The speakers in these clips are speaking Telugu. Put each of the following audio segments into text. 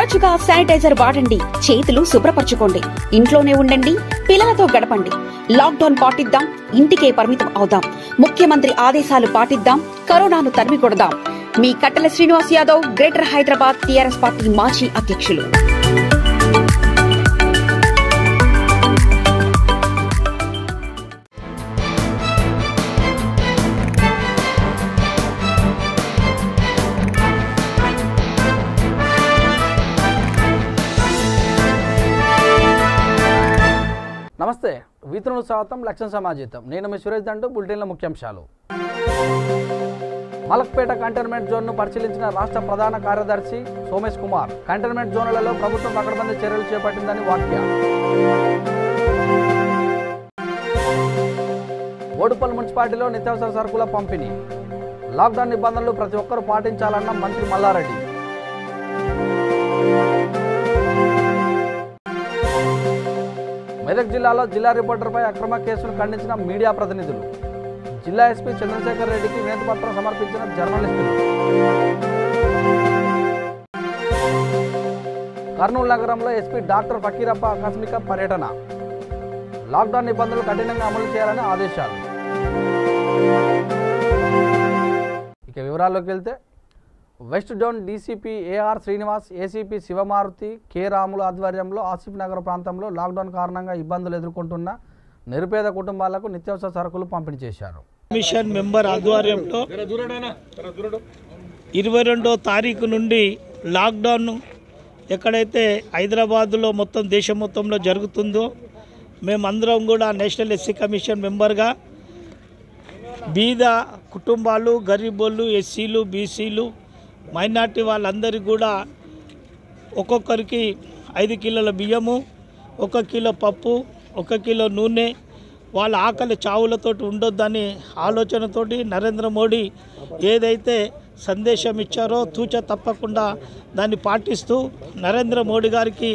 తరచుగా శానిటైజర్ వాడండి, చేతులు శుభ్రపరచుకోండి, ఇంట్లోనే ఉండండి, పిల్లలతో గడపండి. లాక్డౌన్ పాటిద్దాం, ఇంటికే పరిమితం అవుదాం. ముఖ్యమంత్రి ఆదేశాలు పాటిద్దాం, కరోనాను తరిమి కొడదాం. మీ కట్టెల Srinivas Yadav, greater Hyderabad TRS party మాజీ అధ్యక్షులు. నమస్తే, వీతులను స్వాగతం. లక్ష్యం సమాజితం. నేను మీ సురేష్ దండు. బులెటిన్ల ముఖ్యాంశాలు. మలక్పేట కంటైన్మెంట్ జోన్ను పరిశీలించిన రాష్ట్ర ప్రధాన కార్యదర్శి సోమేష్ కుమార్. కంటైన్మెంట్ జోన్లలో ప్రభుత్వం పకడ్బందీ చర్యలు చేపట్టిందని వ్యాఖ్య. బోడుపల్లి మున్సిపాలిటీలో నిత్యావసర సరుకుల పంపిణీ. లాక్డౌన్ నిబంధనలు ప్రతి ఒక్కరూ పాటించాలన్న మంత్రి మల్లారెడ్డి. మెదక్ జిల్లాలో జిల్లా రిపోర్టర్పై అక్రమ కేసును ఖండించిన మీడియా ప్రతినిధులు. జిల్లా ఎస్పీ చంద్రశేఖర్ రెడ్డికి వినతిపత్రం సమర్పించిన జర్నలిస్టులు. కర్నూలు నగరంలో ఎస్పీ డాక్టర్ ఫకీరప్ప ఆకస్మిక పర్యటన. లాక్డౌన్ నిబంధనలు కఠినంగా అమలు చేయాలని ఆదేశాలు. ఇక వివరాల్లోకి వెళ్తే, west zone DCP AR Srinivas, ACP Shivamaruthi, K రాముల ఆధ్వర్యంలో ఆసిఫ్ నగర్ ప్రాంతంలో లాక్డౌన్ కారణంగా ఇబ్బందులు ఎదుర్కొంటున్న నిరుపేద కుటుంబాలకు నిత్యావసర సరుకులు పంపిణీ చేశారు. కమిషన్ మెంబర్ ఆధ్వర్యంలో 22వ తారీఖు నుండి లాక్డౌన్ ఎక్కడైతే హైదరాబాదులో మొత్తం దేశం మొత్తంలో జరుగుతుందో, మేమందరం కూడా నేషనల్ ఎస్సీ కమిషన్ మెంబర్గా బీద కుటుంబాలు, గరీబోళ్ళు, ఎస్సీలు, బీసీలు, మైనార్టీ వాళ్ళందరికీ కూడా ఒక్కొక్కరికి 5 కిలోల బియ్యము, 1 కిలో పప్పు, 1 కిలో నూనె, వాళ్ళ ఆకలి చావులతోటి ఉండొద్దని ఆలోచనతోటి నరేంద్ర మోడీ ఏదైతే సందేశం ఇచ్చారో తూచ తప్పకుండా దాన్ని పాటిస్తూ నరేంద్ర మోడీ గారికి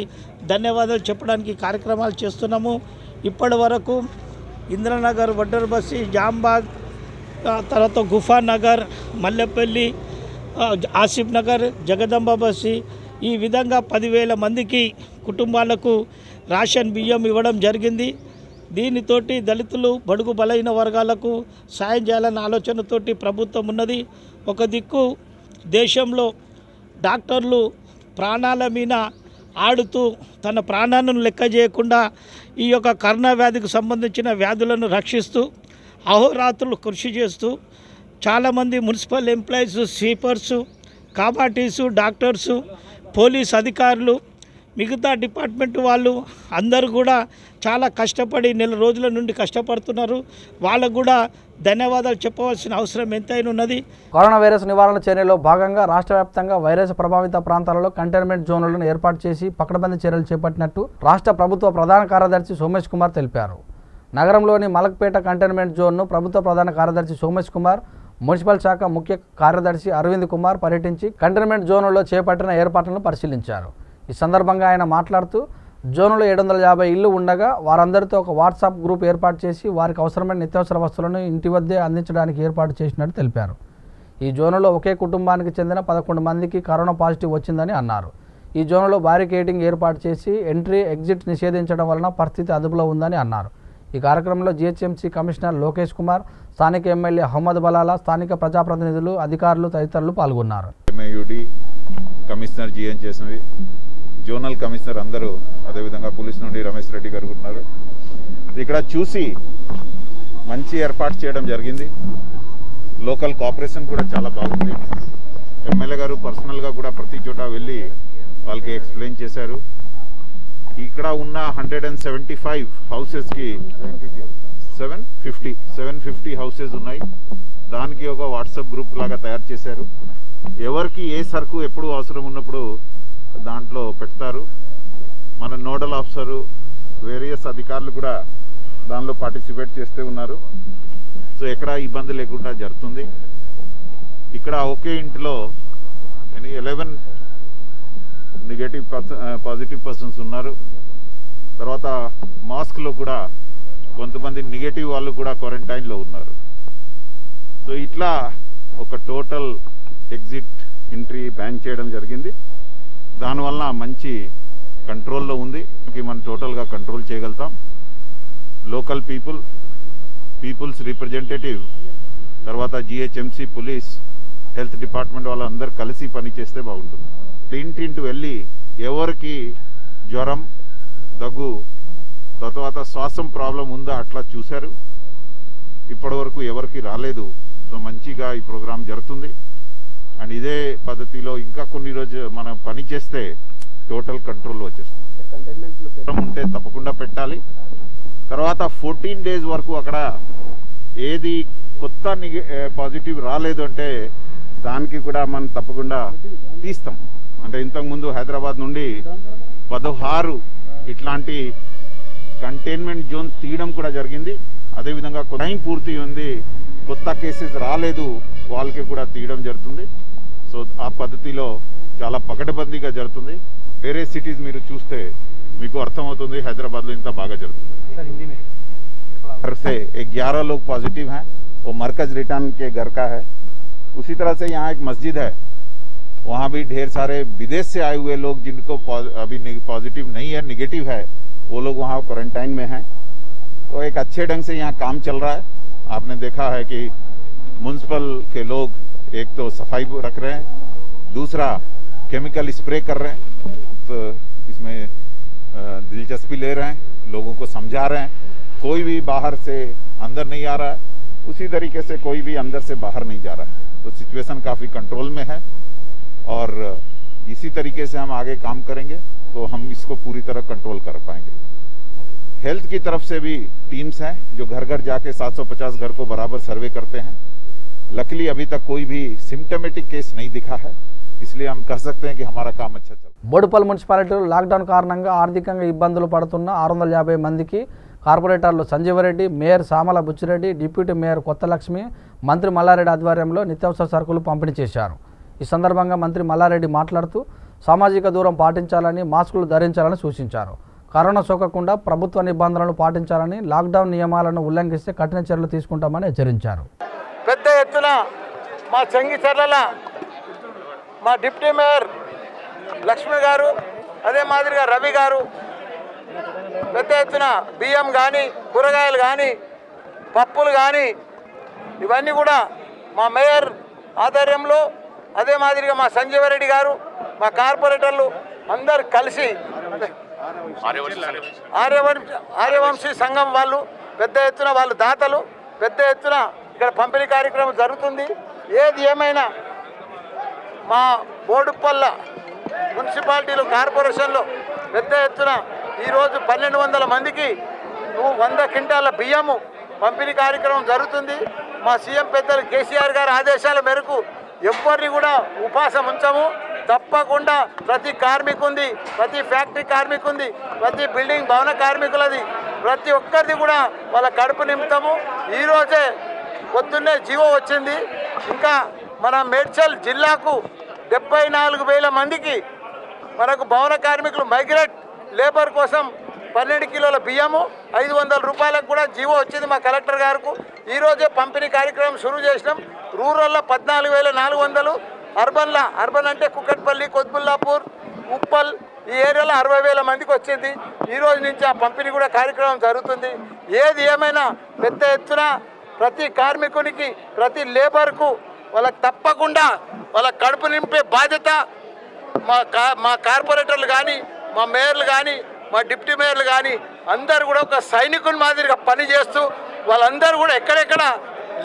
ధన్యవాదాలు చెప్పడానికి కార్యక్రమాలు చేస్తున్నాము. ఇప్పటి వరకు ఇంద్రనగర్, వడ్డర్ బస్సి, జాంబాగ్, తర్వాత గుఫా నగర్, మల్లెపల్లి, ఆసిఫ్ నగర్, జగదంబ బస్సి, ఈ విధంగా 10,000 మందికి కుటుంబాలకు రేషన్ బియ్యం ఇవ్వడం జరిగింది. దీనితోటి దళితులు, బడుగు బలైన వర్గాలకు సాయం చేయాలన్న ఆలోచనతోటి ప్రభుత్వం ఉన్నది. ఒక దిక్కు దేశంలో డాక్టర్లు ప్రాణాల మీద ఆడుతూ తన ప్రాణాలను లెక్క చేయకుండా ఈ యొక్క కరోనా వ్యాధికి సంబంధించిన వ్యాధులను రక్షిస్తూ అహోరాత్రులు కృషి చేస్తూ చాలామంది మున్సిపల్ ఎంప్లాయీస్, స్వీపర్సు, కాబాటీసు, డాక్టర్సు, పోలీస్ అధికారులు, మిగతా డిపార్ట్మెంట్ వాళ్ళు అందరూ కూడా చాలా కష్టపడి నెల రోజుల నుండి కష్టపడుతున్నారు. వాళ్ళకు కూడా ధన్యవాదాలు చెప్పవలసిన అవసరం ఎంతైనా ఉన్నది. కరోనా వైరస్ నివారణ చర్యలో భాగంగా రాష్ట్ర వ్యాప్తంగా వైరస్ ప్రభావిత ప్రాంతాలలో కంటైన్మెంట్ జోన్లను ఏర్పాటు చేసి పకడ్బందీ చర్యలు చేపట్టినట్టు రాష్ట్ర ప్రభుత్వ ప్రధాన కార్యదర్శి సోమేష్ కుమార్ తెలిపారు. నగరంలోని మలక్పేట కంటైన్మెంట్ జోన్ను ప్రభుత్వ ప్రధాన కార్యదర్శి సోమేష్ కుమార్, మున్సిపల్ శాఖ ముఖ్య కార్యదర్శి అరవింద్ కుమార్ పర్యటించి కంటైన్మెంట్ జోన్లలో చేపట్టిన ఏర్పాట్లను పరిశీలించారు. ఈ సందర్భంగా ఆయన మాట్లాడుతూ, జోన్లో 750 ఇళ్లు ఉండగా వారందరితో ఒక వాట్సాప్ గ్రూప్ ఏర్పాటు చేసి వారికి అవసరమైన నిత్యావసర వస్తువులను ఇంటి వద్దే అందించడానికి ఏర్పాటు చేసినట్టు తెలిపారు. ఈ జోన్లో ఒకే కుటుంబానికి చెందిన 11 మందికి కరోనా పాజిటివ్ వచ్చిందని అన్నారు. ఈ జోన్లో బారికేడింగ్ ఏర్పాటు చేసి ఎంట్రీ, ఎగ్జిట్ నిషేధించడం వలన పరిస్థితి అదుపులో ఉందని అన్నారు. ఈ కార్యక్రమంలో జీహెచ్ఎంసీ కమిషనర్ లోకేష్ కుమార్, స్థానిక ఎమ్మెల్యే అహ్మద్ బలాలా, స్థానిక ప్రజాప్రతినిధులు, అధికారులు తదితరులు పాల్గొన్నారు. కమిషనర్ జీహెచ్ఎంసీ, జోనల్ కమిషనర్ అందరూ, అదేవిధంగా పోలీస్ నుండి రమేష్ రెడ్డి గారు ఉన్నారు. ఇక్కడ చూసి మంచి ఏర్పాటు చేయడం జరిగింది. లోకల్ కోఆపరేషన్ కూడా చాలా బాగుంది. ఎమ్మెల్యే గారు పర్సనల్గా కూడా ప్రతి చోట వెళ్ళి వాళ్ళకి ఎక్స్ప్లెయిన్ చేశారు. ఇక్కడ ఉన్న 175 హౌసెస్కి 750 హౌసెస్ ఉన్నాయి. దానికి ఒక వాట్సాప్ గ్రూప్ లాగా తయారు చేశారు. ఎవరికి ఏ సరుకు ఎప్పుడు అవసరం ఉన్నప్పుడు దాంట్లో పెడతారు. మన నోడల్ ఆఫీసరు, వేరియస్ అధికారులు కూడా దానిలో పార్టిసిపేట్ చేస్తూ ఉన్నారు. సో ఎక్కడ ఇబ్బంది లేకుండా జరుగుతుంది. ఇక్కడ ఒకే ఇంటిలో 11 పాజిటివ్ పర్సన్స్ ఉన్నారు. తర్వాత మాస్క్లో కూడా కొంతమంది నెగటివ్ వాళ్ళు కూడా క్వారంటైన్లో ఉన్నారు. సో ఇట్లా ఒక టోటల్ ఎగ్జిట్ ఎంట్రీ బ్యాన్ చేయడం జరిగింది. దానివల్ల మంచి కంట్రోల్లో ఉంది. మనం టోటల్గా కంట్రోల్ చేయగలుగుతాం. లోకల్ పీపుల్స్ రిప్రజెంటేటివ్, తర్వాత జిహెచ్ఎంసీ, పోలీస్, హెల్త్ డిపార్ట్మెంట్ వాళ్ళందరూ కలిసి పని చేస్తే బాగుంటుంది. ఇంటింటి వెళ్ళి ఎవరికి జ్వరం, దగ్గు, తర్వాత శ్వాసం ప్రాబ్లం ఉందా అట్లా చూశారు. ఇప్పటి వరకు ఎవరికి రాలేదు. సో మంచిగా ఈ ప్రోగ్రాం జరుగుతుంది. అండ్ ఇదే పద్ధతిలో ఇంకా కొన్ని రోజులు మనం పని చేస్తే టోటల్ కంట్రోల్లో వచ్చేస్తుంది. ఉంటే తప్పకుండా పెట్టాలి. తర్వాత 14 days వరకు అక్కడ ఏది కొత్త పాజిటివ్ రాలేదు అంటే దానికి కూడా మనం తప్పకుండా తీస్తాం. అంటే ఇంతకుముందు హైదరాబాద్ నుండి 16 ఇట్లాంటి కంటైన్మెంట్ జోన్ తీయడం కూడా జరిగింది. అదేవిధంగా టైం పూర్తి ఉంది, కొత్త కేసెస్ రాలేదు, వాళ్ళకి కూడా తీయడం జరుగుతుంది. సో ఆ పద్ధతిలో చాలా పకడ్బందీగా జరుగుతుంది. వేరే సిటీస్ మీరు చూస్తే మీకు అర్థమవుతుంది హైదరాబాద్లో ఇంత బాగా జరుగుతుంది. घर से 11 लोग पॉजिटिव हैं, वो मरकज रिटर्न के घर का है. उसी तरह से यहाँ एक मस्जिद है, वहाँ भी ढेर सारे विदेश से आए हुए लोग जिनको अभी पॉजिटिव नहीं है, निगेटिव है, वो लोग वहाँ क्वारंटाइन में हैं. तो एक अच्छे ढंग से यहाँ काम चल रहा है. आपने देखा है कि म्युनिसिपल के लोग एक तो सफाई रख रहे हैं, दूसरा केमिकल स्प्रे कर रहे हैं. तो इसमें दिलचस्पी ले रहे हैं, लोगों को समझा रहे हैं. कोई भी बाहर से अंदर नहीं आ रहा है, उसी तरीके से कोई भी अंदर से बाहर नहीं जा रहा है. तो सिचुएशन काफ़ी कंट्रोल में है और इसी तरीके से हम आगे काम करेंगे तो हम इसको पूरी तरह कंट्रोल कर पाएंगे. हेल्थ की तरफ से भी टीम्स हैं जो घर घर जाके 750 घर को बराबर सर्वे करते हैं. लकीली अभी तक कोई भी सिम्टमेटिक केस नहीं दिखा है, इसलिए हम कह सकते हैं कि हमारा काम अच्छा चल रहा है. బోడుపల్లి మున్సిపాలిటీలో లాక్డౌన్ కారణంగా ఆర్థికంగా ఇబ్బందులు పడుతున్న 650 మందికి కార్పొరేటర్లు Sanjeevareddy, mayor Samala Buchireddy, deputy mayor Kothalakshmi, మంత్రి మల్లారెడ్డి ఆధ్వర్యంలో నిత్యావసర సరుకులు పంపిణీ చేశారు. ఈ సందర్భంగా మంత్రి మల్లారెడ్డి మాట్లాడుతూ సామాజిక దూరం పాటించాలని, మాస్కులు ధరించాలని సూచించారు. కరోనా సోకకుండా ప్రభుత్వ నిబంధనలు పాటించాలని, లాక్డౌన్ నియమాలను ఉల్లంఘిస్తే కఠిన చర్యలు తీసుకుంటామని హెచ్చరించారు. పెద్ద ఎత్తున మా చెంగిచెర్ల మా డిప్యూటీ మేయర్ లక్ష్మి గారు, అదే మాదిరిగా రవి గారు పెద్ద ఎత్తున బియ్యం కానీ, కూరగాయలు కానీ, పప్పులు కానీ ఇవన్నీ కూడా మా మేయర్ ఆధ్వర్యంలో, అదే మాదిరిగా మా సంజీవరెడ్డి గారు, మా కార్పొరేటర్లు అందరు కలిసి ఆర్యవంశీ సంఘం వాళ్ళు పెద్ద ఎత్తున, వాళ్ళు దాతలు పెద్ద ఎత్తున ఇక్కడ పంపిణీ కార్యక్రమం జరుగుతుంది. ఏది ఏమైనా మా బోడుపల్ల మున్సిపాలిటీలు, కార్పొరేషన్లో పెద్ద ఎత్తున ఈరోజు 1200 మందికి 100 క్వింటాల బియ్యము పంపిణీ కార్యక్రమం జరుగుతుంది. మా సీఎం పెద్దలు కేసీఆర్ గారి ఆదేశాల మేరకు ఎవరిని కూడా ఉపాసం ఉంచము. తప్పకుండా ప్రతి కార్మికుంది, ప్రతి ఫ్యాక్టరీ కార్మికుంది, ప్రతి బిల్డింగ్ భవన కార్మికులది, ప్రతి ఒక్కరిది కూడా వాళ్ళ కడుపు నింపుతాము. ఈరోజే పొద్దున్నే జీవో వచ్చింది. ఇంకా మన మేడ్చల్ జిల్లాకు 74,000 మందికి మనకు భవన కార్మికులు మైగ్రేట్ లేబర్ కోసం 12 కిలోల బియ్యము 500 రూపాయలకు కూడా జీవో వచ్చింది మా కలెక్టర్ గారికి. ఈరోజే పంపిణీ కార్యక్రమం షురూ చేసినాం. రూరల్లో 14,400, అర్బన్ అంటే కుక్కట్పల్లి, కొత్బుల్లాపూర్, ఉప్పల్ ఈ ఏరియాలో 60,000 మందికి వచ్చింది. ఈరోజు నుంచి ఆ పంపిణీ కూడా కార్యక్రమం జరుగుతుంది. ఏది ఏమైనా పెద్ద ఎత్తున ప్రతి కార్మికునికి, ప్రతి లేబర్కు వాళ్ళకి తప్పకుండా వాళ్ళ కడుపు నింపే బాధ్యత మా కార్పొరేటర్లు కానీ, మా మేయర్లు కానీ, మా డిప్యూటీ మేయర్లు కానీ అందరూ కూడా ఒక సైనికుని మాదిరిగా పనిచేస్తూ వాళ్ళందరూ కూడా ఎక్కడెక్కడ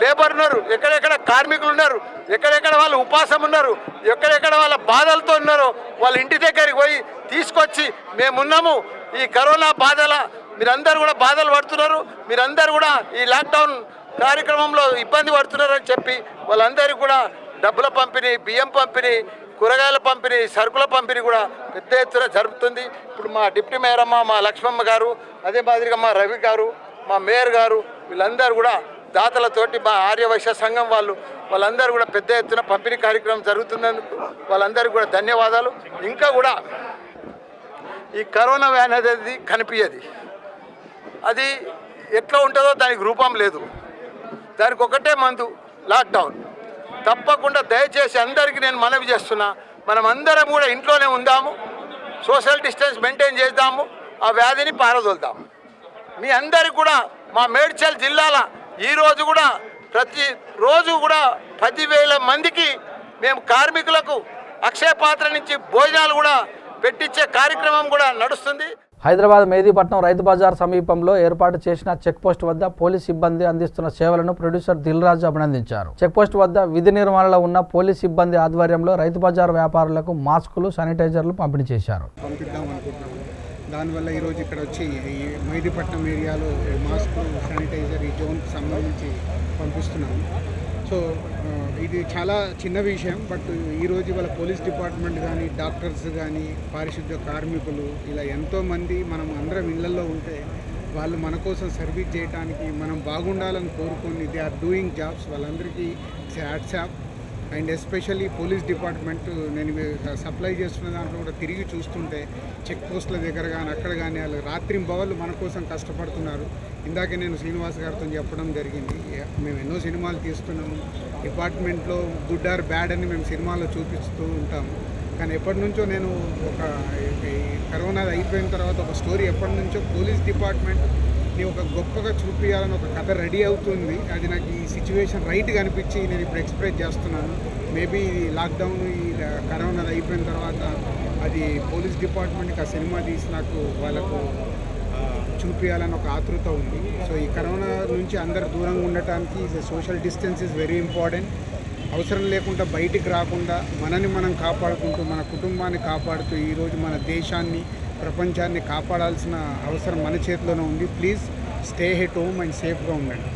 లేబర్ ఉన్నారు, ఎక్కడెక్కడ కార్మికులు ఉన్నారు, ఎక్కడెక్కడ వాళ్ళు ఉపాసం ఉన్నారు, ఎక్కడెక్కడ వాళ్ళ బాధలతో ఉన్నారో వాళ్ళ ఇంటి దగ్గరికి పోయి తీసుకొచ్చి మేమున్నాము, ఈ కరోనా బాధల మీరందరూ కూడా బాధలు పడుతున్నారు, మీరందరూ కూడా ఈ లాక్డౌన్ కార్యక్రమంలో ఇబ్బంది పడుతున్నారని చెప్పి వాళ్ళందరికీ కూడా డబ్బుల పంపిణీ, బియ్యం పంపిణీ, కూరగాయల పంపిణీ, సరుకుల పంపిణీ కూడా పెద్ద ఎత్తున జరుగుతుంది. ఇప్పుడు మా డిప్యూటీ మేయర్ అమ్మ, మా లక్ష్మమ్మ గారు, అదే మాదిరిగా మా రవి గారు, మా మేయర్ గారు వీళ్ళందరూ కూడా దాతలతోటి, మా ఆర్యవైశ్య సంఘం వాళ్ళందరూ కూడా పెద్ద ఎత్తున పంపిణీ కార్యక్రమం జరుగుతున్నందుకు వాళ్ళందరికీ కూడా ధన్యవాదాలు. ఇంకా కూడా ఈ కరోనా వ్యాధి అనేది కనిపించదు, అది ఎట్లా ఉంటుందో దానికి రూపం లేదు, దానికి ఒకటే మందు లాక్డౌన్. తప్పకుండా దయచేసి అందరికీ నేను మనవి చేస్తున్నా, మనం అందరం కూడా ఇంట్లోనే ఉందాము, సోషల్ డిస్టెన్స్ మెయింటైన్ చేద్దాము, ఆ వ్యాధిని పారదోలుదాము. మీ అందరికి కూడా మా మేడ్చల్ జిల్లాల ఈరోజు కూడా ప్రతిరోజు కూడా 10,000 మందికి మేము కార్మికులకు అక్షయ పాత్ర నుంచి భోజనాలు కూడా పెట్టించే కార్యక్రమం కూడా నడుస్తుంది. హైదరాబాద్ మెహదీపట్నం రైతు బజార్ సమీపంలో ఏర్పాటు చేసిన చెక్ పోస్ట్ వద్ద పోలీస్ సిబ్బంది అందిస్తున్న సేవలను ప్రొడ్యూసర్ దిల్ రాజు అభినందించారు. చెక్ పోస్ట్ వద్ద విధి నిర్వహణలో ఉన్న పోలీస్ సిబ్బంది ఆధ్వర్యంలో రైతు బజార్ వ్యాపారులకు మాస్కులు, శానిటైజర్లు పంపిణీ చేశారు. దానివల్ల ఈరోజు ఇక్కడ వచ్చి ఈ మెహదీపట్నం ఏరియాలో మాస్కులు, శానిటైజర్ ఈ జోన్కి సంబంధించి పంపిస్తున్నాము. సో ఇది చాలా చిన్న విషయం, బట్ ఈరోజు వాళ్ళ పోలీస్ డిపార్ట్మెంట్ కానీ, డాక్టర్స్ కానీ, పారిశుద్ధ్య కార్మికులు ఇలా ఎంతోమంది మనం అందరం ఇళ్లలో ఉంటే వాళ్ళు మన కోసం సర్వీస్ చేయడానికి, మనం బాగుండాలని కోరుకొని దే ఆర్ డూయింగ్ జాబ్స్. వాళ్ళందరికీ hats off. And especially police department నేను సప్లై చేస్తున్న దాంట్లో కూడా తిరిగి చూస్తుంటే చెక్ పోస్టుల దగ్గర కానీ అక్కడ కానీ వాళ్ళు రాత్రింబవళ్ళు మన కోసం కష్టపడుతున్నారు. ఇందాకే నేను శ్రీనివాస్ గారితో చెప్పడం జరిగింది, మేము ఎన్నో సినిమాలు తీస్తున్నాము, డిపార్ట్మెంట్లో గుడ్ ఆర్ బ్యాడ్ అని మేము సినిమాలో చూపిస్తూ ఉంటాము. కానీ ఎప్పటి నుంచో నేను ఒక కరోనా అయిపోయిన తర్వాత ఒక స్టోరీ ఎప్పటి నుంచో పోలీస్ డిపార్ట్మెంట్ని ఒక గొప్పగా చూపించాలని ఒక కథ రెడీ అవుతుంది. అది నాకు ఈ సిచ్యువేషన్ రైట్గా అనిపించి నేను ఇప్పుడు ఎక్స్ప్రెస్ చేస్తున్నాను. మేబీ లాక్డౌన్ ఈ కరోనా అయిపోయిన తర్వాత అది పోలీస్ డిపార్ట్మెంట్కి ఆ సినిమా తీసి నాకు వాళ్ళకు చూపించాలని ఒక ఆతృత ఉంది. సో ఈ కరోనా నుంచి అందరు దూరంగా ఉండటానికి social distance is very important. అవసరం లేకుండా బయటికి రాకుండా మనని మనం కాపాడుకుంటూ మన కుటుంబాన్ని కాపాడుతూ ఈరోజు మన దేశాన్ని, ప్రపంచాన్ని కాపాడాల్సిన అవసరం మన చేతిలోనే ఉంది. Please stay at home and సేఫ్గా ఉండండి.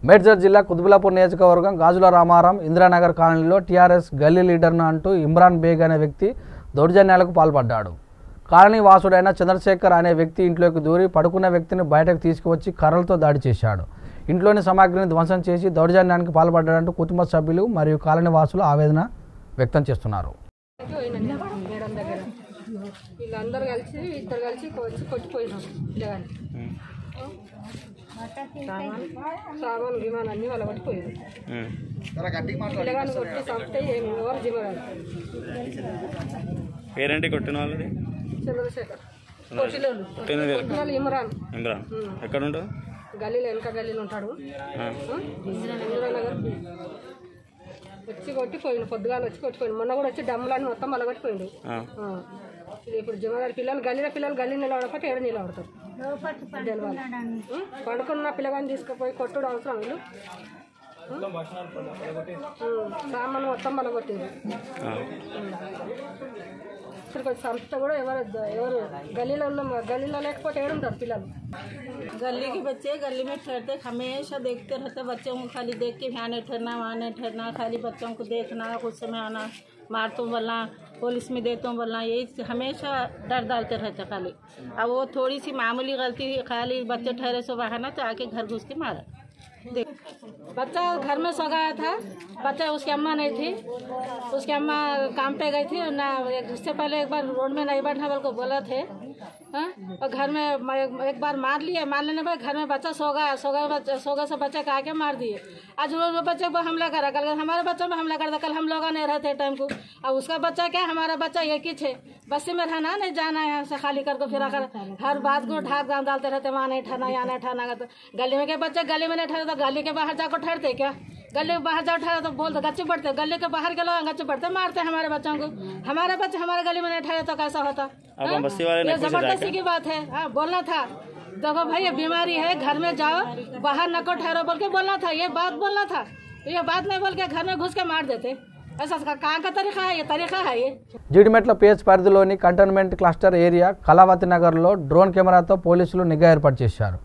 మేడ్చల్ జిల్లా కుతుబులాపూర్ నియోజకవర్గం గాజుల రామారం ఇందిరానగర్ కాలనీలో టీఆర్ఎస్ గల్లీ లీడర్ను అంటూ ఇమ్రాన్ బేగ్ అనే వ్యక్తి దౌర్జన్యాలకు పాల్పడ్డాడు. కాలనీ వాసుడైన చంద్రశేఖర్ అనే వ్యక్తి ఇంట్లోకి దూరి పడుకున్న వ్యక్తిని బయటకు తీసుకువచ్చి కర్రలతో దాడి చేశాడు. ఇంట్లోని సామాగ్రిని ధ్వంసం చేసి దౌర్జన్యానికి పాల్పడ్డాడంటూ కుటుంబ సభ్యులు మరియు కాలనీ వాసులు ఆవేదన వ్యక్తం చేస్తున్నారు. వీళ్ళందరూ కలిసి ఇద్దరు కలిసి వచ్చి కొట్టిపోయినాం. సామాన్ విమానం అన్ని వాళ్ళ కొట్టిపోయారు. పిల్లగాన్ని కొట్టి చంపితే ఎవరు జిమ్మగారు. పేరేంటి కొట్టిన వాళ్ళది? చంద్రశేఖర్. కొట్టిన ఇమ్రాన్. ఎక్కడ ఉంటాడు? గల్లీలో వెనక గల్లీలో ఉంటాడు. ఇందిరానగర్ వచ్చి కొట్టిపోయిండు. పొద్దుగాల వచ్చి కొట్టిపోయిండు. మొన్న కూడా వచ్చి డమ్ములన్నీ మొత్తం మళ్ళీ కొట్టిపోయిండు. ఇది ఇప్పుడు జిమ్మగారి పిల్లలు గల్లీ నిలబడకపోతే ఏడు నిలబడతారు. పండుకున్న పిల్లగాని తీసుకుపోయి కొట్టుడు అవసరం. వీళ్ళు సామాను మొత్తం పలగొట్టింది. సంస్థ కూడా ఎవరు గల్లీలో లేకపోతే ఏడుంటారు పిల్లలు. गली के बच्चे गली में ठहरते, हमेशा देखते रहते बच्चों को, खाली देख के यहाँ नहीं ठहरना वहाँ नहीं ठहरना, खाली बच्चों को देखना, कुछ समय आना, मारतों बोलना, पुलिस में देतों बोलना, यही हमेशा डर डालते रहते खाली. अब वो थोड़ी सी मामूली गलती खाली बच्चे ठहरे सो बाहर ना तो आके घर घुस के मारा. बच्चा घर में सो गया था. बच्चा उसकी अम्मा नहीं थी, उसकी अम्मा काम पे गई थी ना. उससे पहले एक बार रोड में नहीं बैठना बोल को बोला थे. और घर में एक बार मार लिए. मार लेने पर घर में बच्चा सो गया से बच्चे का आके मार दिए. आज रोज बच्चे को हमला करा, कल हमारे बच्चों में हमला करता. कल हम लोग नहीं रहते टाइम को. अब उसका बच्चा क्या, हमारा बच्चा एक ही है. बस्ती में रहना नहीं, जाना है यहाँ से खाली करके फिर आकर हर बात को ढाक डालते रहते. वहाँ नहीं ठहरना, यहाँ नहीं ठहरना. गली में के बच्चे गली में नहीं ठहरे तो गली के बाहर जाकर ठहरते क्या? गली के बाहर जाओ ठहरे तो बोलते गच्चे पड़ते. गली के बाहर के लोग गच्चे पड़ते, मारते हमारे बच्चों को. हमारे बच्चे हमारे गली में नहीं ठहरे तो कैसा होता? ये जबरदस्ती की बात है. हाँ, बोलना था. देखो भाई ये बीमारी है, घर में जाओ, बाहर न को ठहरो बोल के बोलना था. ये बात बोलना था. ये बात नहीं बोल के घर में घुस के मार देते. ऐसा कहाँ का तरीका है? ये तरीका है ये. జీడిమెట్ల పిహెచ్ పరిధిలోని కంటోన్మెంట్ క్లస్టర్ ఏరియా కళావతి నగర్లో డ్రోన్ కెమెరాతో పోలీసులు నిఘా ఏర్పాటు చేశారు.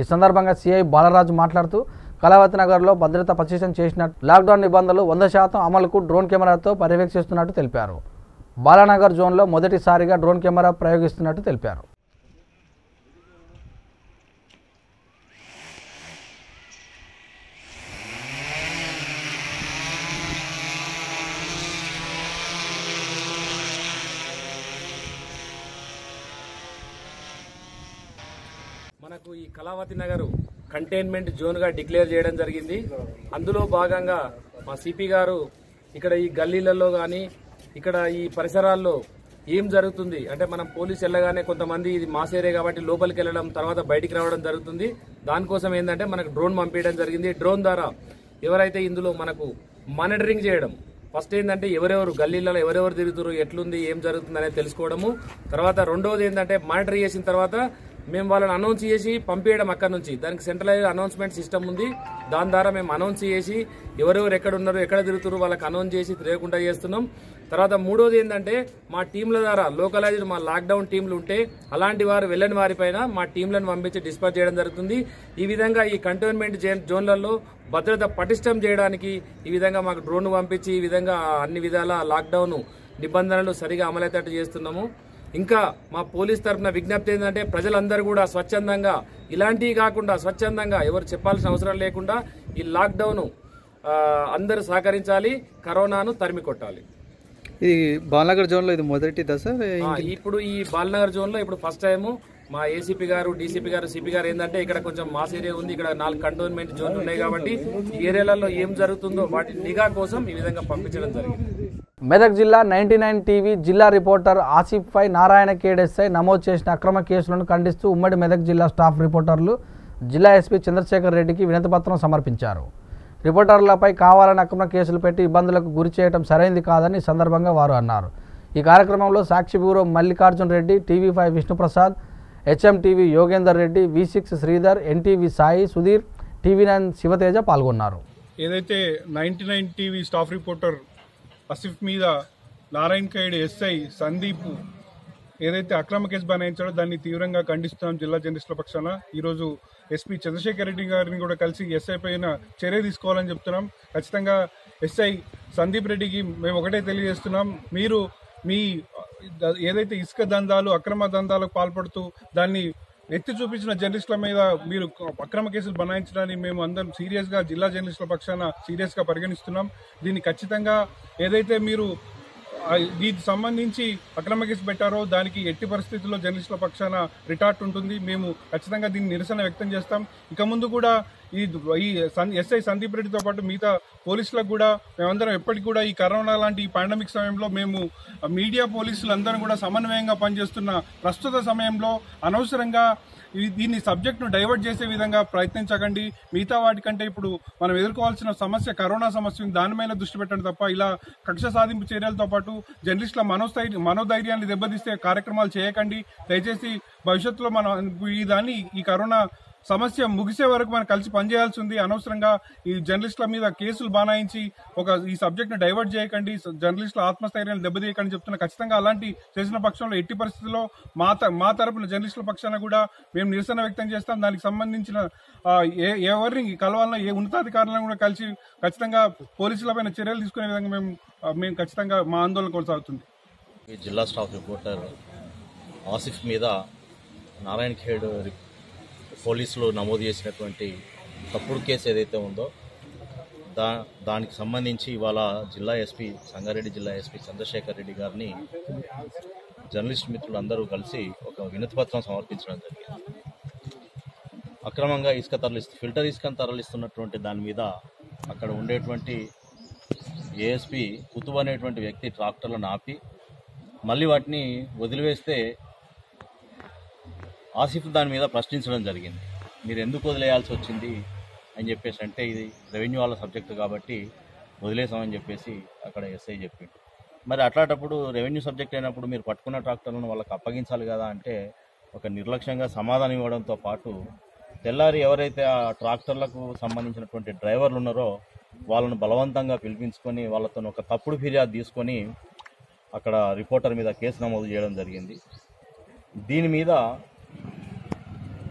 ఈ సందర్భంగా సిఐ బాలరాజు మాట్లాడుతూ కళావతి నగర్లో భద్రత పటిష్టం చేసినట్టు, లాక్డౌన్ నిబంధనలు 100% అమలుకు డ్రోన్ కెమెరాతో పర్యవేక్షిస్తున్నట్టు తెలిపారు. బాలానగర్ జోన్లో మొదటిసారిగా డ్రోన్ కెమెరా ప్రయోగిస్తున్నట్టు తెలిపారు. మనకు ఈ కళావతి నగర్ కంటైన్మెంట్ జోన్గా డిక్లేర్ చేయడం జరిగింది. అందులో భాగంగా మా సిపి గారు ఇక్కడ ఈ గల్లీలలో కానీ ఇక్కడ ఈ పరిసరాల్లో ఏం జరుగుతుంది అంటే మనం పోలీసు వెళ్ళగానే కొంతమంది ఇది మాస్ ఏరియా కాబట్టి లోపలికి వెళ్ళడం తర్వాత బయటికి రావడం జరుగుతుంది. దానికోసం ఏంటంటే మనకు డ్రోన్ పంపించడం జరిగింది. డ్రోన్ ద్వారా ఎవరైతే ఇందులో మనకు మానిటరింగ్ చేయడం, ఫస్ట్ ఏంటంటే ఎవరెవరు గల్లీలలో ఎవరెవరు తిరుగుతారు, ఎట్లుంది, ఏం జరుగుతుంది అనేది తెలుసుకోవడము. తర్వాత రెండవది ఏంటంటే మానిటర్ చేసిన తర్వాత మేము వాళ్ళని అనౌన్స్ చేసి పంపించడం అక్కడ నుంచి. దానికి సెంట్రలైజ్ అనౌన్స్మెంట్ సిస్టమ్ ఉంది. దాని ద్వారా మేము అనౌన్స్ చేసి ఎవరెవరు ఎక్కడ ఉన్నారు, ఎక్కడ తిరుగుతారు వాళ్ళకి అనౌన్స్ చేసి తిరగకుండా చేస్తున్నాం. తర్వాత మూడోది ఏంటంటే మా టీంల ద్వారా లోకలైజ్డ్ మా లాక్డౌన్ టీంలు ఉంటే అలాంటి వారు వెళ్ళని వారిపైన మా టీంలను పంపించి డిస్పాచ్ చేయడం జరుగుతుంది. ఈ విధంగా ఈ కంటోన్మెంట్ జోన్లలో భద్రత పటిష్టం చేయడానికి ఈ విధంగా మాకు డ్రోన్ పంపించి ఈ విధంగా అన్ని విధాల లాక్డౌన్ నిబంధనలు సరిగా అమలయ్యేటట్టు చేస్తున్నాము. ఇంకా మా పోలీస్ తరఫున విజ్ఞప్తి ఏంటంటే ప్రజలందరూ కూడా స్వచ్ఛందంగా ఇలాంటివి కాకుండా స్వచ్ఛందంగా ఎవరు చెప్పాల్సిన అవసరం లేకుండా ఈ లాక్డౌన్ అందరూ సహకరించాలి, కరోనాను తరిమి కొట్టాలి. ఇది బాలనగర్ జోన్లో ఇది మొదటి దశ. ఇప్పుడు ఈ బాలనగర్ జోన్లో ఇప్పుడు ఫస్ట్ టైము మా ఏసీపీ గారు, డీసీపీ గారు, సిపి గారు ఏంటంటే ఇక్కడ కొంచెం మాస్ ఏరియా ఉంది, ఇక్కడ 4 కంటోన్మెంట్ జోన్లు ఉన్నాయి కాబట్టి ఈ ఏరియాలలో ఏం జరుగుతుందో వాటి నిఘా కోసం ఈ విధంగా పంపించడం జరిగింది. మెదక్ జిల్లా 99 టీవీ జిల్లా రిపోర్టర్ ఆసిఫ్ పై నారాయణ కేడెస్ఐ నమోదు చేసిన అక్రమ కేసులను ఖండిస్తూ ఉమ్మడి మెదక్ జిల్లా స్టాఫ్ రిపోర్టర్లు జిల్లా ఎస్పీ చంద్రశేఖర్ రెడ్డికి వినతిపత్రం సమర్పించారు. రిపోర్టర్లపై కావాలని అక్రమ కేసులు పెట్టి ఇబ్బందులకు గురి చేయడం సరైంది కాదని సందర్భంగా వారు అన్నారు. ఈ కార్యక్రమంలో Sakshi bureau Mallikarjun Reddy, TV five Vishnuprasad, HMTV Yogender Reddy, V6 Sridhar, NTV Sai, Sudheer, TV9 Sivateja పాల్గొన్నారు. ఏదైతే 99 టీవీ స్టాఫ్ రిపోర్టర్ ఆసిఫ్ మీద నారాయణ ఖేడ్ ఎస్ఐ సందీప్ ఏదైతే అక్రమ కేసు బనాయించాడో దాన్ని తీవ్రంగా ఖండిస్తున్నాం. జిల్లా జర్నలిస్టుల పక్షాన ఈరోజు ఎస్పీ చంద్రశేఖర్ రెడ్డి గారిని కూడా కలిసి ఎస్ఐ పైన చర్య తీసుకోవాలని చెప్తున్నాం. ఖచ్చితంగా ఎస్ఐ సందీప్ రెడ్డికి మేము ఒకటే తెలియజేస్తున్నాం, మీరు మీ ఏదైతే ఇసుక దందాలు అక్రమ దందాలకు పాల్పడుతూ దాన్ని ఎత్తి చూపించిన జర్నలిస్టుల మీద మీరు అక్రమ కేసులు బనాయించడాన్ని మేము అందరం సీరియస్గా జిల్లా జర్నలిస్టుల పక్షాన సీరియస్గా పరిగణిస్తున్నాం. దీన్ని ఖచ్చితంగా ఏదైతే మీరు దీనికి సంబంధించి అక్రమ కేసు పెట్టారో దానికి ఎట్టి పరిస్థితుల్లో జర్నలిస్టుల పక్షాన రిటార్ట్ ఉంటుంది. మేము ఖచ్చితంగా దీన్ని నిరసన వ్యక్తం చేస్తాం. ఇక ముందు కూడా ఈ ఎస్ఐ సందీప్ రెడ్డితో పాటు మిగతా పోలీసులకు కూడా మేమందరం ఎప్పటికి కూడా ఈ కరోనా లాంటి ఈ పాండమిక్ సమయంలో మేము మీడియా పోలీసులు అందరం కూడా సమన్వయంగా పనిచేస్తున్న ప్రస్తుత సమయంలో అనవసరంగా దీన్ని సబ్జెక్ట్ను డైవర్ట్ చేసే విధంగా ప్రయత్నించకండి. మిగతా వాటికంటే ఇప్పుడు మనం ఎదుర్కోవాల్సిన సమస్య కరోనా సమస్య, దానిపైన దృష్టి పెట్టండి తప్ప ఇలా కక్ష సాధింపు చర్యలతో పాటు జర్నలిస్టుల మనోధైర్యాన్ని దెబ్బతీసే కార్యక్రమాలు చేయకండి. దయచేసి భవిష్యత్తులో మనం ఈ కరోనా సమస్య ముగిసే వరకు మనం కలిసి పనిచేయాల్సి ఉంది. అనవసరంగా ఈ జర్నలిస్టుల మీద కేసులు బనాయించి ఈ సబ్జెక్ట్ను డైవర్ట్ చేయకండి, జర్నలిస్టుల ఆత్మస్థైర్యాన్ని దెబ్బతీయకండి చెప్తున్నా. ఖచ్చితంగా అలాంటి చేసిన పక్షంలో ఎట్టి పరిస్థితుల్లో మా తరపున జర్నలిస్టుల పక్షాన కూడా మేము నిరసన వ్యక్తం చేస్తాం. దానికి సంబంధించిన ఎవరిని కలవాలన్నా ఏ ఉన్నతాధికారులను కూడా కలిసి ఖచ్చితంగా పోలీసులపైన చర్యలు తీసుకునే విధంగా మేము ఖచ్చితంగా మా ఆందోళన కొనసాగుతుంది. జిల్లా స్టాఫ్ రిపోర్టర్ ఆసిఫ్ మీద నారాయణ ఖేడ్ పోలీసులు నమోదు చేసినటువంటి తప్పుడు కేసు ఏదైతే ఉందో దానికి సంబంధించి ఇవాళ జిల్లా ఎస్పీ సంగారెడ్డి జిల్లా ఎస్పీ చంద్రశేఖర్ రెడ్డి గారిని జర్నలిస్ట్ మిత్రులు అందరూ కలిసి ఒక వినతిపత్రం సమర్పించడం జరిగింది. అక్రమంగా ఫిల్టర్ ఇసుకను తరలిస్తున్నటువంటి దాని మీద అక్కడ ఉండేటువంటి ఏఎస్పీ కుతుబ్ అనేటువంటి వ్యక్తి ట్రాక్టర్లను ఆపి మళ్ళీ వాటిని వదిలివేస్తే ఆసిఫ్ దాని మీద ప్రశ్నించడం జరిగింది. మీరు ఎందుకు వదిలేయాల్సి వచ్చింది అని చెప్పేసి అంటే ఇది రెవెన్యూ వాళ్ళ సబ్జెక్టు కాబట్టి వదిలేసామని చెప్పేసి అక్కడ ఎస్ఐ చెప్పిండు. మరి అట్లాంటప్పుడు రెవెన్యూ సబ్జెక్ట్ అయినప్పుడు మీరు పట్టుకున్న ట్రాక్టర్లను వాళ్ళకి అప్పగించాలి కదా అంటే ఒక నిర్లక్ష్యంగా సమాధానం ఇవ్వడంతో పాటు తెల్లారి ఎవరైతే ఆ ట్రాక్టర్లకు సంబంధించినటువంటి డ్రైవర్లు ఉన్నారో వాళ్ళను బలవంతంగా పిలిపించుకొని వాళ్ళతో ఒక తప్పుడు ఫిర్యాదు తీసుకొని అక్కడ రిపోర్టర్ మీద కేసు నమోదు చేయడం జరిగింది. దీని మీద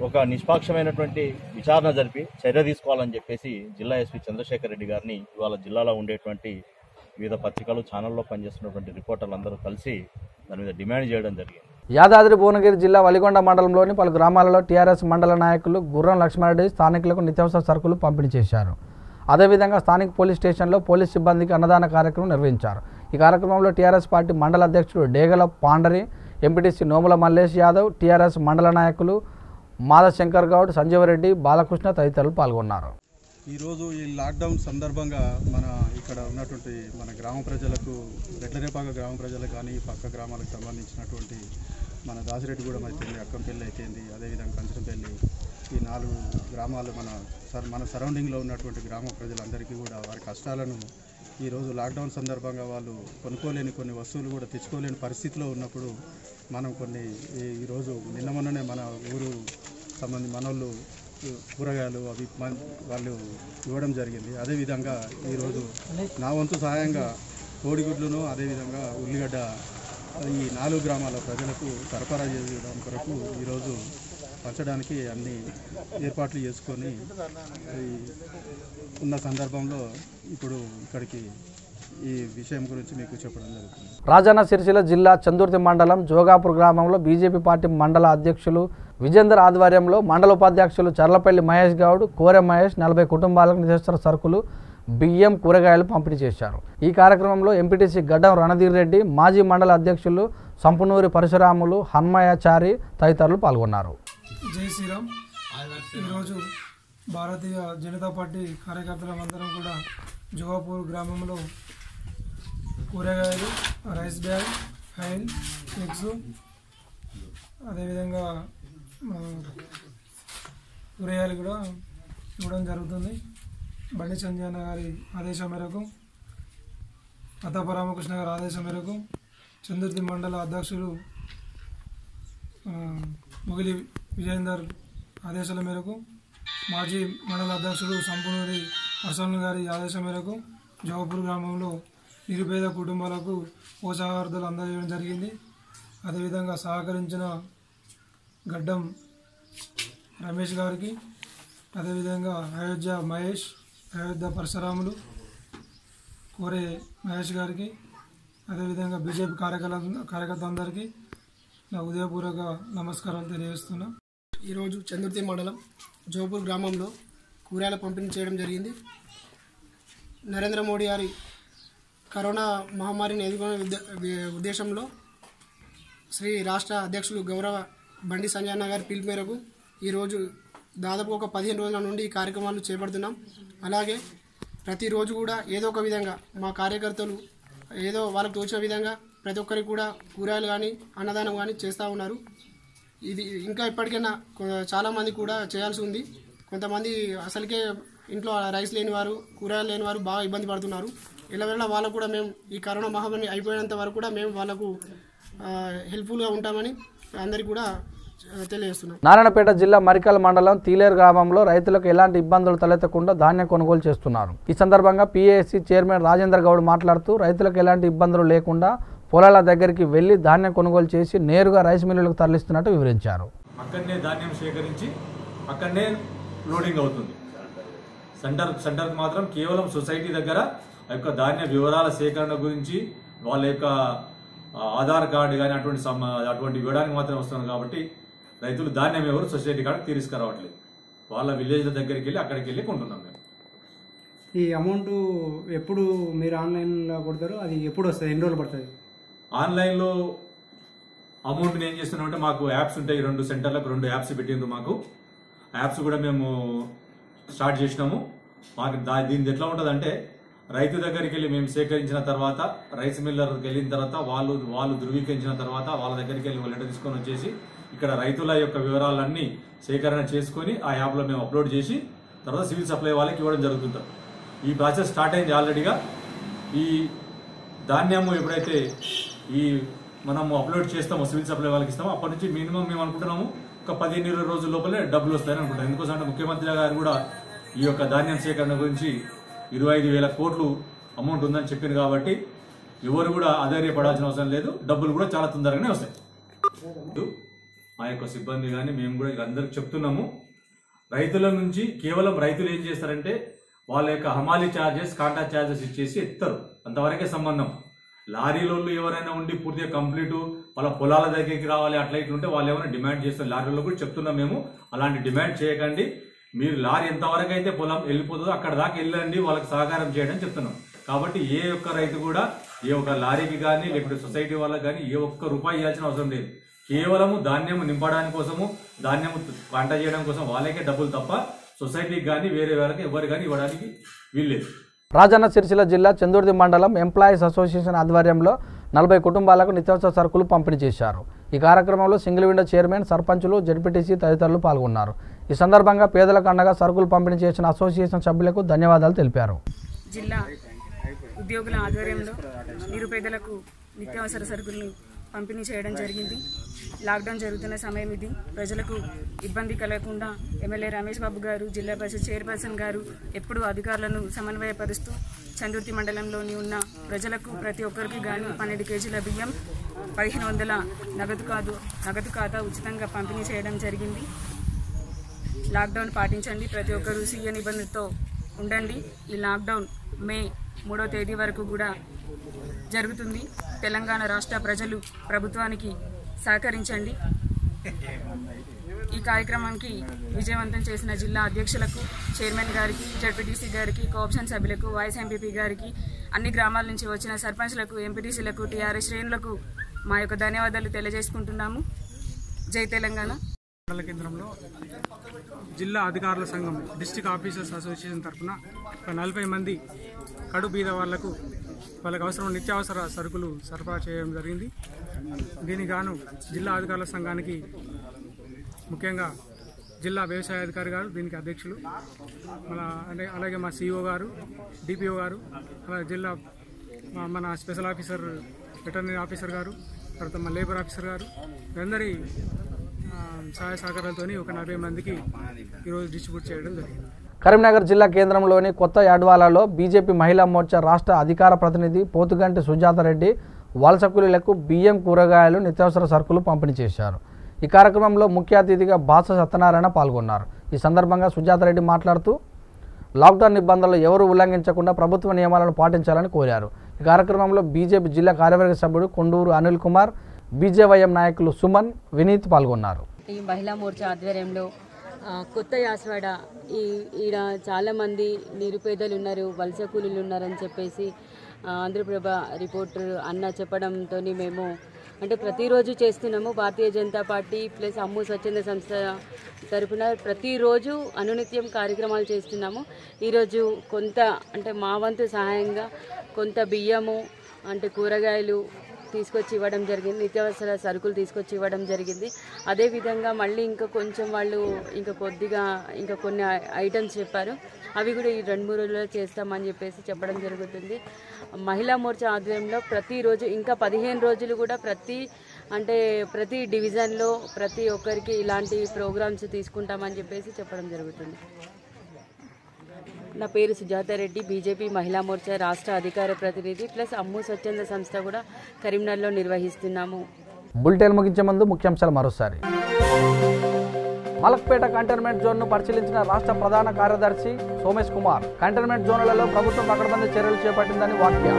ఒక నిష్పాక్షమైనటువంటి విచారణ జరిపి చర్య తీసుకోవాలని చెప్పేసి జిల్లా ఎస్పీ చంద్రశేఖర్ రెడ్డి గారిని ఇవాళ జిల్లాలో ఉండేటువంటి వివిధ పత్రికలు ఛానల్లో పనిచేస్తున్నటువంటి రిపోర్టర్లు అందరూ కలిసి దాని మీద డిమాండ్ చేయడం జరిగింది. యాదాద్రి భువనగిరి జిల్లా వలిగొండ మండలంలోని పలు గ్రామాలలో టీఆర్ఎస్ మండల నాయకులు గుర్రం లక్ష్మారెడ్డి స్థానికులకు నిత్యావసర సరుకులు పంపిణీ చేశారు. అదేవిధంగా స్థానిక పోలీస్ స్టేషన్లో పోలీస్ సిబ్బందికి అన్నదాన కార్యక్రమం నిర్వహించారు. ఈ కార్యక్రమంలో టీఆర్ఎస్ పార్టీ మండల అధ్యక్షుడు డేగల పాండరి, ఎంపీటీసీ నోముల మల్లేష్ యాదవ్, టీఆర్ఎస్ మండల నాయకులు మాధశంకర్ గౌడ్, సంజీవరెడ్డి, బాలకృష్ణ తదితరులు పాల్గొన్నారు. ఈరోజు ఈ లాక్డౌన్ సందర్భంగా మన ఇక్కడ ఉన్నటువంటి మన గ్రామ ప్రజలకు రెడ్లరేపాక గ్రామ ప్రజలకు కానీ పక్క గ్రామాలకు సంబంధించినటువంటి మన దాసిరెడ్డిగూడెం అయితేంది, అక్కంపల్లి అయితేంది, అదేవిధంగా కంచంపల్లి, ఈ 4 గ్రామాలు మన సరౌండింగ్లో ఉన్నటువంటి గ్రామ ప్రజలందరికీ కూడా వారి కష్టాలను ఈరోజు లాక్డౌన్ సందర్భంగా వాళ్ళు కొనుక్కోలేని కొన్ని వస్తువులు కూడా తెచ్చుకోలేని పరిస్థితిలో ఉన్నప్పుడు మనం ఈరోజు నిన్న మొన్ననే మన ఊరు మనోళ్ళు కూరగాయలు అవి వాళ్ళు ఇవ్వడం జరిగింది. అదేవిధంగా ఈరోజు నా వంతు సహాయంగా కోడిగుడ్లను అదేవిధంగా ఉల్లిగడ్డ ఈ 4 గ్రామాల ప్రజలకు సరఫరా చేయడం కొరకు ఈరోజు పంచడానికి అన్ని ఏర్పాట్లు చేసుకొని ఉన్న సందర్భంలో ఇప్పుడు ఇక్కడికి ఈ విషయం గురించి మీకు చెప్పడం జరుగుతుంది. రాజన్న సిరిసిల్ల జిల్లా చందుర్తి మండలం జోగాపూర్ గ్రామంలో బీజేపీ పార్టీ మండల అధ్యక్షులు విజేందర్ ఆధ్వర్యంలో మండల ఉపాధ్యక్షులు చర్లపల్లి మహేష్ గౌడ్, కోరె మహేష్ 40 కుటుంబాలకు నిత్యావసర సరుకులు, బియ్యం, కూరగాయలు పంపిణీ చేశారు. ఈ కార్యక్రమంలో ఎంపీటీసీ గడ్డం రణధీర్ రెడ్డి, మాజీ మండల అధ్యక్షులు సంపునూరి పరశురాములు, హన్మయాచారి తదితరులు పాల్గొన్నారు. జై శ్రీరామ్. ఈరోజు భారతీయ జనతా పార్టీ కార్యకర్తలందరం కూడా జోగాపూర్ గ్రామంలో కూరగాయలు, రైస్ బ్యాగ్, ఆయిల్, ఎగ్స్, అదేవిధంగా కూరగాయలు కూడా ఇవ్వడం జరుగుతుంది. బండి సంజయన్న గారి ఆదేశం మేరకు, అత్తప్ప రామకృష్ణ గారి ఆదేశం మేరకు, చందుర్తి మండల అధ్యక్షులు ముగిలి విజయేందర్ ఆదేశాల మేరకు, మాజీ మండల అధ్యక్షుడు సంపునూరి పరశురాములు గారి ఆదేశం మేరకు జోగాపూర్ గ్రామంలో నిరుపేద కుటుంబాలకు పోషకాహారాలు అందజేయడం జరిగింది. అదేవిధంగా సహకరించిన గడ్డం రమేష్ గారికి, అదేవిధంగా అయోధ్య మహేష్, అయోధ్య పరశురాములు, కోరే మహేష్ గారికి, అదేవిధంగా బీజేపీ కార్యకర్త అందరికీ నా ఉదయపూర్వక నమస్కారాలు తెలియజేస్తున్నా. ఈరోజు చందుర్తి మండలం జోగాపూర్ గ్రామంలో కూరగాయల పంపిణీ చేయడం జరిగింది. నరేంద్ర మోడీ గారి కరోనా మహమ్మారిని ఎదుర్కొనే ఉద్దేశంలో శ్రీ రాష్ట్ర అధ్యక్షులు గౌరవ బండి సంజయన్న గారి పిలుపు మేరకు ఈరోజు దాదాపు ఒక 15 రోజుల నుండి ఈ కార్యక్రమాలు చేపడుతున్నాం. అలాగే ప్రతిరోజు కూడా ఏదో ఒక విధంగా మా కార్యకర్తలు ఏదో వాళ్ళకు తోచిన విధంగా ప్రతి ఒక్కరికి కూడా కూరగాయలు కానీ అన్నదానం కానీ చేస్తూ ఉన్నారు. ఇది ఇంకా ఇప్పటికైనా చాలామంది కూడా చేయాల్సి ఉంది. కొంతమంది అసలుకే ఇంట్లో రైస్ లేనివారు, కూరగాయలు లేనివారు బాగా ఇబ్బంది పడుతున్నారు. ఇలా వాళ్ళకు కూడా మేము ఈ కరోనా మహమ్మారి అయిపోయేంత వరకు కూడా మేము వాళ్ళకు హెల్ప్ఫుల్గా ఉంటామని అందరికీ కూడా తెలియజేస్తున్నాం. నారాయణపేట జిల్లా మరికల్ మండలం తీలేరు గ్రామంలో రైతులకు ఎలాంటి ఇబ్బందులు తలెత్తకుండా ధాన్యం కొనుగోలు చేస్తున్నారు. ఈ సందర్భంగా పీఏసీ చైర్మన్ రాజేందర్ గౌడ్ మాట్లాడుతూ రైతులకు ఎలాంటి ఇబ్బందులు లేకుండా పొలాల దగ్గరికి వెళ్లి ధాన్యం కొనుగోలు చేసి నేరుగా రైస్ మిల్లులకు తరలిస్తున్నట్టు వివరించారు. అక్కడనే ధాన్యం సేకరించి అక్కడనే లోడింగ్ అవుతుంది. సెంటర్కి మాత్రం కేవలం సొసైటీ దగ్గర ఆ యొక్క ధాన్య వివరాల సేకరణ గురించి వాళ్ళ యొక్క ఆధార్ కార్డు కానీ అటువంటి ఇవ్వడానికి మాత్రం వస్తున్నారు. కాబట్టి రైతులు ధాన్యం ఎవరు సొసైటీ కార్డు తీసుకురావట్లేదు. వాళ్ళ విలేజ్ల దగ్గరికి వెళ్ళి అక్కడికి వెళ్ళి కొంటున్నాం. మేము ఈ అమౌంట్ ఎప్పుడు మీరు ఆన్లైన్లో కొడతారు, అది ఎప్పుడు వస్తుంది, ఎన్ని రోజులు పడుతుంది? ఆన్లైన్లో అమౌంట్ని ఏం చేస్తున్నామంటే మాకు యాప్స్ ఉంటాయి. 2 సెంటర్లకు 2 యాప్స్ పెట్టిండ్రు. మాకు యాప్స్ కూడా మేము స్టార్ట్ చేసినాము. మాకు దీనిది ఎట్లా ఉంటుందంటే రైతు దగ్గరికి వెళ్ళి మేము సేకరించిన తర్వాత రైస్ మిల్లర్కి వెళ్ళిన తర్వాత వాళ్ళు ధృవీకరించిన తర్వాత వాళ్ళ దగ్గరికి వెళ్ళి లెటర్ తీసుకొని వచ్చేసి ఇక్కడ రైతుల యొక్క వివరాలన్నీ సేకరణ చేసుకొని ఆ యాప్లో మేము అప్లోడ్ చేసి తర్వాత సివిల్ సప్లై వాళ్ళకి ఇవ్వడం జరుగుతుంటాం. ఈ ప్రాసెస్ స్టార్ట్ అయింది ఆల్రెడీగా. ఈ ధాన్యము ఎప్పుడైతే మనము అప్లోడ్ చేస్తామో సివిల్ సప్లై వాళ్ళకి ఇస్తామో అప్పటి నుంచి మినిమం మేము అనుకుంటున్నాము ఒక 15-20 రోజుల లోపలే డబ్బులు వస్తాయని అనుకుంటాం. ఎందుకోసం అంటే ముఖ్యమంత్రి గారు కూడా ఈ యొక్క ధాన్యం సేకరణ గురించి 25,000 కోట్లు అమౌంట్ ఉందని చెప్పింది. కాబట్టి ఎవరు కూడా ఆధార్యపడాల్సిన అవసరం లేదు. డబ్బులు కూడా చాలా తొందరగానే వస్తాయి. మా యొక్క సిబ్బంది కానీ మేము కూడా అందరికి చెప్తున్నాము. రైతుల నుంచి కేవలం రైతులు ఏం చేస్తారంటే వాళ్ళ యొక్క హమాలీ ఛార్జెస్, కాంట్రాక్ట్ ఛార్జెస్ ఇచ్చేసి ఎత్తారు. అంతవరకే సంబంధం. లారీలోళ్ళు ఎవరైనా ఉండి పూర్తిగా కంప్లీట్ వాళ్ళ పొలాల దగ్గరికి రావాలి అట్లా ఇట్లుంటే వాళ్ళు ఏమైనా డిమాండ్ చేస్తారు. లారీలో కూడా చెప్తున్నాం మేము, అలాంటి డిమాండ్ చేయకండి. మీరు లారీ ఎంతవరకు అయితే పొలం వెళ్ళిపోతుందో అక్కడ దాకా వెళ్ళండి, వాళ్ళకి సహకారం చేయడం చెప్తున్నాం. కాబట్టి ఏ ఒక్క రైతు కూడా ఏ ఒక్క లారీకి కానీ లేకపోతే సొసైటీ వాళ్ళకి కానీ ఏ ఒక్క రూపాయి ఇవ్వాల్సిన అవసరం లేదు. కేవలము ధాన్యం నింపడానికి కోసము, ధాన్యం పంట చేయడం కోసం వాళ్ళకే డబ్బులు తప్ప సొసైటీకి కానీ వేరే వాళ్ళకి ఎవరు కానీ ఇవ్వడానికి వీల్లేదు. రాజన్న సిరిసిల్ల జిల్లా చందుర్తి మండలం ఎంప్లాయీస్ అసోసియేషన్ ఆధ్వర్యంలో 40 కుటుంబాలకు నిత్యావసర సరుకులు పంపిణీ చేశారు. ఈ కార్యక్రమంలో సింగిల్ విండో చైర్మన్, సర్పంచులు, జడ్పీటీసీ తదితరులు పాల్గొన్నారు. ఈ సందర్భంగా పేదలకు అండగా సరుకులు పంపిణీ చేసిన అసోసియేషన్ సభ్యులకు ధన్యవాదాలు తెలిపారు. జిల్లా ఉద్యోగుల ఆధ్వర్యంలో నిరుపేదలకు నిత్యావసర సరుకులను పంపిణీ చేయడం జరిగింది. లాక్డౌన్ జరుగుతున్న సమయం ఇది. ప్రజలకు ఇబ్బంది కలగకుండా ఎమ్మెల్యే రమేష్ బాబు గారు, జిల్లా పరిషత్ చైర్పర్సన్ గారు ఎప్పుడూ అధికారులను సమన్వయపరుస్తూ చందుర్తి మండలంలోని ఉన్న ప్రజలకు ప్రతి ఒక్కరికి గాను 12 కేజీల బియ్యం, 1500 నగదు ఖాతా ఉచితంగా పంపిణీ చేయడం జరిగింది. లాక్డౌన్ పాటించండి, ప్రతి ఒక్కరూ స్వీయ నిబంధనతో ఉండండి. ఈ లాక్డౌన్ మే 3వ తేదీ వరకు కూడా జరుగుతుంది. తెలంగాణ రాష్ట్ర ప్రజలు ప్రభుత్వానికి సహకరించండి. ఈ కార్యక్రమానికి విజయవంతం చేసిన జిల్లా అధ్యక్షులకు, చైర్మన్ గారికి, జడ్పీటీసీ గారికి, కోఆప్షన్ సభ్యులకు, వైస్ ఎంపీపీ గారికి, అన్ని గ్రామాల నుంచి వచ్చిన సర్పంచ్లకు, ఎంపీటీసీలకు, టీఆర్ఎస్ శ్రేణులకు మా యొక్క ధన్యవాదాలు తెలియజేసుకుంటున్నాము. జై తెలంగాణ. మండల కేంద్రంలో జిల్లా అధికారుల సంఘం డిస్ట్రిక్ట్ ఆఫీసర్స్ అసోసియేషన్ తరఫున 40 మంది కడు బీద వాళ్ళకు అవసరం నిత్యావసర సరుకులు సరఫరా చేయడం జరిగింది. దీనికి గాను జిల్లా అధికారుల సంఘానికి ముఖ్యంగా జిల్లా వ్యవసాయ అధికారి గారు దీనికి అధ్యక్షులు, అలాగే మా సిఇఓ గారు, డిపిఓ గారు, అలాగే జిల్లా మన స్పెషల్ ఆఫీసర్, వెటర్నరీ ఆఫీసర్ గారు, తర్వాత మా లేబర్ ఆఫీసర్ గారు, అందరి సహాయ సహకారాలతో ఒక 40 మందికి ఈరోజు డిస్ట్రిబ్యూట్ చేయడం జరిగింది. కరీంనగర్ జిల్లా కేంద్రంలోని కొత్త యాడ్వాలలో బీజేపీ మహిళా మోర్చా రాష్ట్ర అధికార ప్రతినిధి పోతుగంటి సుజాతారెడ్డి వలస కూలీలకు బియ్యం, కూరగాయలు, నిత్యావసర సరుకులు పంపిణీ చేశారు. ఈ కార్యక్రమంలో ముఖ్య అతిథిగా బాస సత్యనారాయణ పాల్గొన్నారు. ఈ సందర్భంగా సుజాతారెడ్డి మాట్లాడుతూ లాక్డౌన్ నిబంధనలు ఎవరూ ఉల్లంఘించకుండా ప్రభుత్వ నియమాలను పాటించాలని కోరారు. ఈ కార్యక్రమంలో బీజేపీ జిల్లా కార్యవర్గ సభ్యుడు కొండూరు అనిల్ కుమార్, బీజేవైఎం నాయకులు సుమన్, వినీత్ పాల్గొన్నారు. ఈ మహిళా మోర్చా ఆధ్వర్యంలో కొత్త యాసవాడ ఈడ చాలామంది నిరుపేదలు ఉన్నారు, వలస కూలీలు ఉన్నారని చెప్పేసి ఆంధ్రప్రభ రిపోర్టర్ అన్న చెప్పడంతో మేము అంటే ప్రతిరోజు చేస్తున్నాము. భారతీయ జనతా పార్టీ ప్లస్ అమ్ము స్వచ్ఛంద సంస్థ తరపున ప్రతిరోజు అనునిత్యం కార్యక్రమాలు చేస్తున్నాము. ఈరోజు కొంత అంటే మా వంతు సహాయంగా కొంత బియ్యము అంటే కూరగాయలు తీసుకొచ్చి ఇవ్వడం జరిగింది, నిత్యావసర సరుకులు తీసుకొచ్చి ఇవ్వడం జరిగింది. అదేవిధంగా మళ్ళీ ఇంకా కొంచెం వాళ్ళు ఇంకా కొద్దిగా ఇంకా కొన్ని ఐటమ్స్ చెప్పారు, అవి కూడా ఈ 2-3 రోజుల్లో చేస్తామని చెప్పేసి చెప్పడం జరుగుతుంది. మహిళా మోర్చా ఆధ్వర్యంలో ప్రతిరోజు ఇంకా 15 రోజులు కూడా ప్రతి డివిజన్లో ప్రతి ఒక్కరికి ఇలాంటి ప్రోగ్రామ్స్ తీసుకుంటామని చెప్పేసి చెప్పడం జరుగుతుంది. నా పేరు సుజాతారెడ్డి, బీజేపీ మహిళా మోర్చా రాష్ట్ర అధికార ప్రతినిధి ప్లస్ అమ్ము స్వచ్ఛంద సంస్థ కూడా కరీంనగర్లో నిర్వహిస్తున్నాము. బులెటిన్ ముగించే ముందు ముఖ్యాంశాలు మరోసారి. మలక్పేట కంటైన్మెంట్ జోన్ను పరిశీలించిన రాష్ట్ర ప్రధాన కార్యదర్శి సోమేష్ కుమార్. కంటైన్మెంట్ జోన్లలో ప్రభుత్వం పకడ్బందీ చర్యలు చేపట్టిందని వ్యాఖ్య.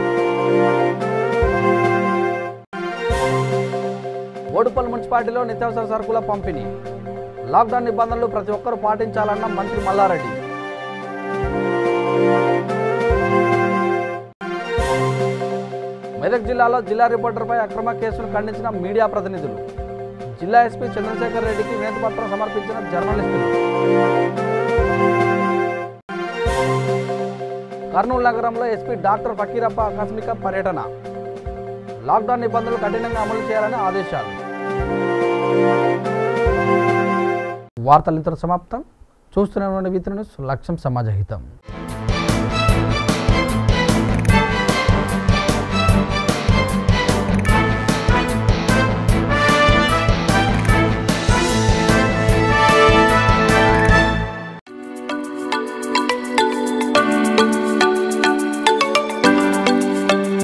బోడుపల్లి మున్సిపాలిటీలో నిత్యావసర సరుకుల పంపిణీ. లాక్డౌన్ నిబంధనలు ప్రతి ఒక్కరూ పాటించాలన్న మంత్రి మల్లారెడ్డి. మెదక్ జిల్లాలో జిల్లా రిపోర్టర్పై అక్రమ కేసును ఖండించిన మీడియా ప్రతినిధులు. జిల్లా ఎస్పీ చంద్రశేఖర్ రెడ్డికి వినతిపత్రం సమర్పించిన జర్నలిస్టులు. కర్నూలు నగరంలో ఎస్పీ డాక్టర్ ఫకీరప్ప ఆకస్మిక పర్యటన. లాక్డౌన్ నిబంధనలు కఠినంగా అమలు చేయాలని ఆదేశాలు. వార్తలు ఇంతలో సమాప్తం. చూస్తూనే ఉండండి V3 న్యూస్, లక్ష్యం సమాజహితం.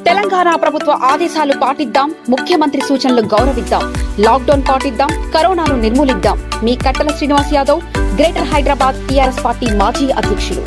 తెలంగాణ ప్రభుత్వ ఆదేశాలు పాటిద్దాం, ముఖ్యమంత్రి సూచనలు గౌరవిద్దాం, లాక్డౌన్ పాటిద్దాం, కరోనాను నిర్మూలిద్దాం. మీ కట్టల Srinivas Yadav, greater Hyderabad TRS party మాజీ అధ్యక్షులు.